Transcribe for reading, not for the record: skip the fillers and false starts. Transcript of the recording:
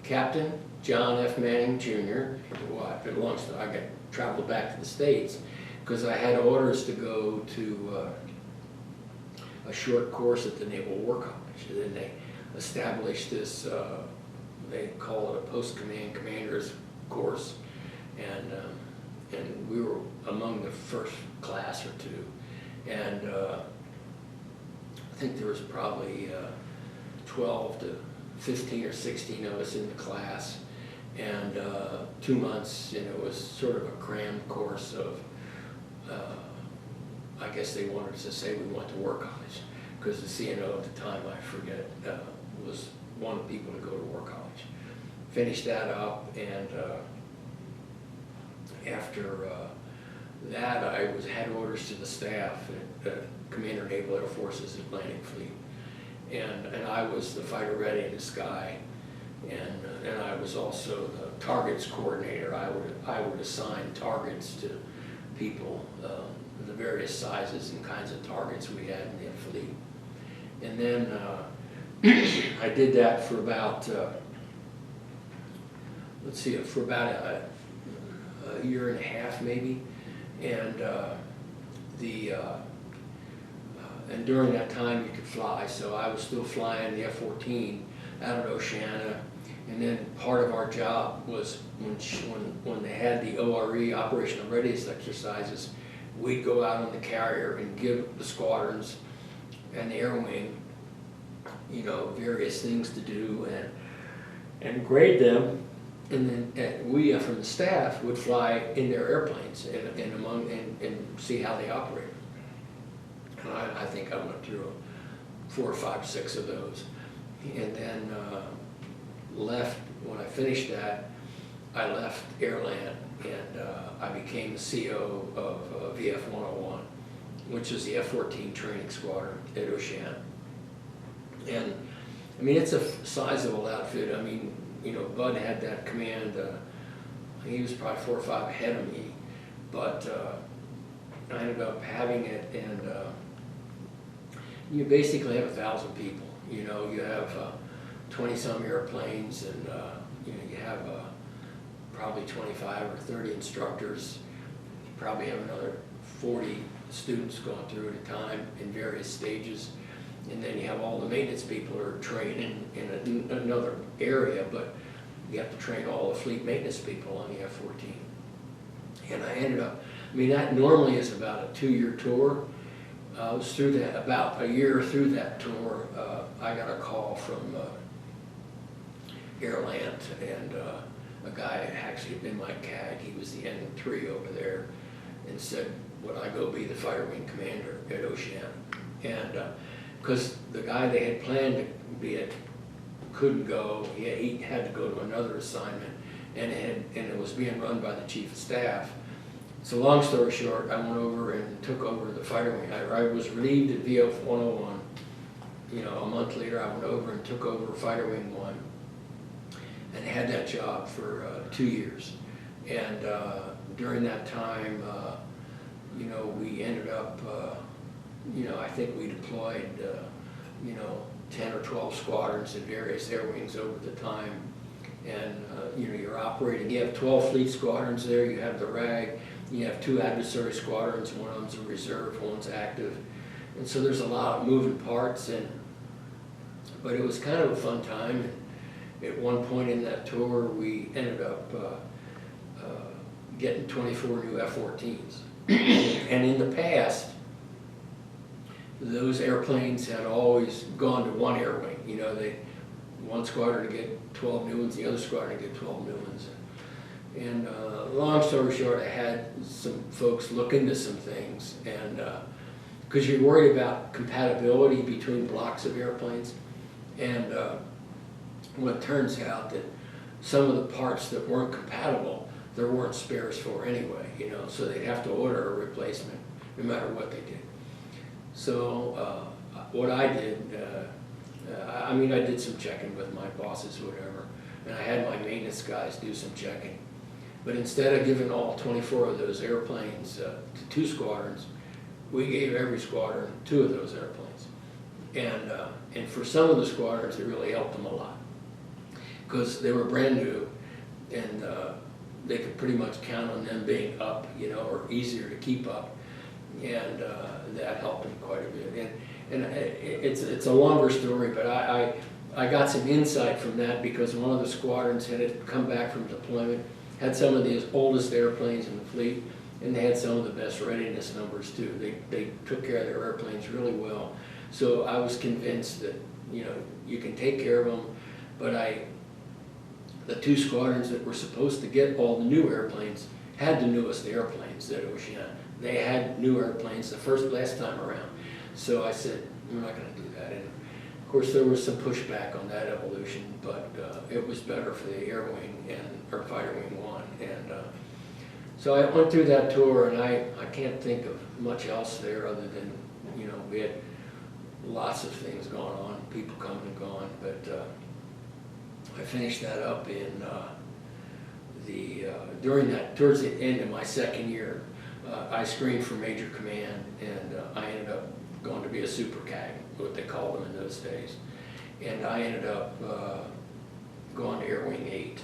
Captain John F. Manning Jr., well, it belongs to, I got traveled back to the States because I had orders to go to a short course at the Naval War College. And then they established this, they call it a post-command commander's course, and we were among the first class or two. And I think there was probably 12 to 15 or 16 of us in the class, and 2 months, and it was sort of a crammed course of, I guess they wanted us to say we went to War College, because the CNO at the time, I forget, was wanted people to go to War College. Finished that up, and after that, I had orders to the staff at Commander Naval Air Force's Atlantic Fleet, and I was the fighter readiness guy, and I was also the targets coordinator. I would assign targets to people, the various sizes and kinds of targets we had in the fleet. And then I did that for about, let's see, for about a year and a half maybe, and and during that time you could fly, so I was still flying the F-14 out of Oceana. And then part of our job was when they had the ORE, Operational Readiness Exercises, we'd go out on the carrier and give the squadrons and the air wing, you know, various things to do and grade them. And then we from the staff would fly in their airplanes and see how they operated. And I think I went through 4 or 5, 6 of those. And then left, when I finished that, I left Airland, and I became the CO of VF 101, which is the F-14 training squadron at Oceana. And I mean, it's a sizable outfit. I mean, you know, Bud had that command, he was probably 4 or 5 ahead of me, but I ended up having it, and you basically have 1,000 people. You know, you have 20-some airplanes, and you know, you have probably 25 or 30 instructors. You probably have another 40 students going through at a time in various stages. And then you have all the maintenance people who are training in another area, but you have to train all the fleet maintenance people on the F-14. And I ended up, I mean, that normally is about a 2-year tour. I was through that, about a year through that tour, I got a call from Airland, and a guy had actually been my CAG, he was the N3 over there, and said, would I go be the fighter wing commander at Oceana? And because the guy they had planned to be at couldn't go, he had to go to another assignment, and it was being run by the chief of staff. So long story short, I went over and took over the fighter wing. I was relieved at VF 101. You know, a month later, I went over and took over fighter wing 1, and had that job for 2 years. And during that time, you know, we ended up, you know, I think we deployed, you know, 10 or 12 squadrons in various air wings over the time. And, you know, you're operating, you have 12 fleet squadrons there, you have the RAG, you have 2 adversary squadrons, one of them's a reserve, one's active. And so there's a lot of moving parts, but it was kind of a fun time. And at one point in that tour, we ended up getting 24 new F-14s. And in the past, those airplanes had always gone to one air wing. You know, one squadron to get 12 new ones, the other squadron to get 12 new ones. And long story short, I had some folks look into some things, and because you're worried about compatibility between blocks of airplanes, and well, it turns out that some of the parts that weren't compatible, there weren't spares for anyway, you know, so they'd have to order a replacement no matter what they did. So what I did, I mean, I did some checking with my bosses or whatever, and I had my maintenance guys do some checking. But instead of giving all 24 of those airplanes to 2 squadrons, we gave every squadron 2 of those airplanes. And for some of the squadrons, it really helped them a lot. because they were brand new, and they could pretty much count on them being up, you know, or easier to keep up, and that helped them quite a bit. And it's a longer story, but I got some insight from that because one of the squadrons had come back from deployment, had some of the oldest airplanes in the fleet, and they had some of the best readiness numbers too. They took care of their airplanes really well. So I was convinced that, you know, you can take care of them, but the two squadrons that were supposed to get all the new airplanes had the newest airplanes at Oceana. They had new airplanes last time around. So I said, we're not going to do that. And of course, there was some pushback on that evolution, but it was better for the Air Wing or Fighter Wing 1. And so I went through that tour, and I can't think of much else there other than, you know, we had lots of things going on, people coming and gone, but I finished that up in towards the end of my second year. I screened for Major Command, and I ended up going to be a super CAG, what they called them in those days. And I ended up going to Air Wing 8.